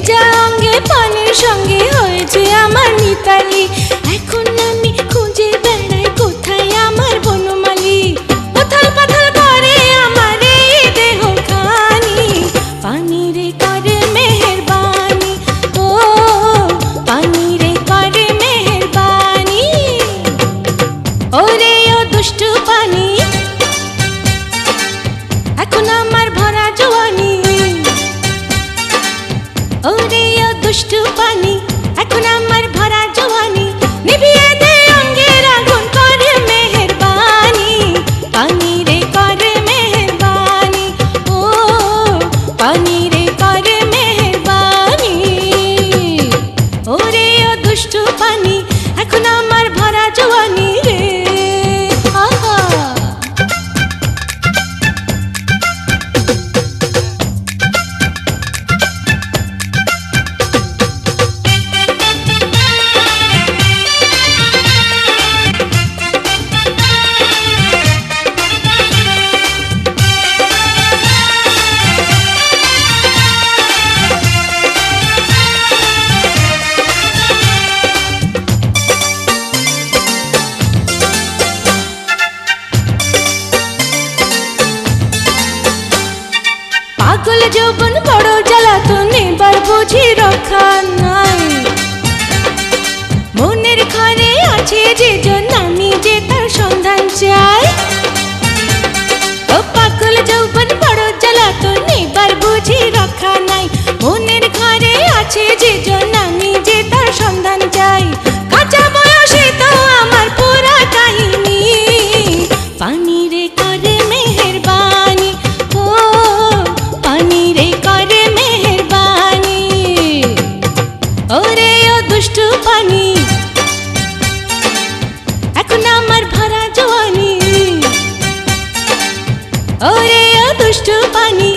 ভেজা অঙ্গে পানির সঙ্গে হয়েছে আমার মিতালি। এখন আমি খুঁজে বেড়াই কোথায় আমার বনমালী। উথাল পাথাল করে আমার এই দেহ খানি, পানি রে করে মেহেরবানি, ও পানি রে করে মেহেরবানি। ওরে ও দুষ্টু পানি, এখন আমার ভরা জওয়ানি। ওরে ও দুষ্টু পানি, এখন আমার ভরা জওয়ানি। নিভিয়ে দে অঙ্গের আগুন করে মেহেরবানি, পানি রে করে মেহেরবানি, ও পানি রে করে মেহেরবানি। ওরে ও দুষ্টু পানি, এখন আমার ভরা জওয়ানি রে। আহা পাগল যৌবন বড় জ্বালাতন, এবার বুঝি রক্ষা নাই। মনের ঘরে আছে যে জন, আমি যে তার সন্ধান চাই। ও পাগল যৌবন বড় জ্বালাতন, এবার বুঝি রক্ষা নাই। মনের ঘরে আছে যে জন, আমি যে তার সন্ধান চাই। কাঁচা বয়সে তো আমার পুরা কাহিনী, পানি রে করে মেহেরবানি, ও পানি রে করে মেহেরবানি। ওরে ও দুষ্টু পানি, এখন আমার ভরা জওয়ানি। ওরে ও দুষ্টু পানি,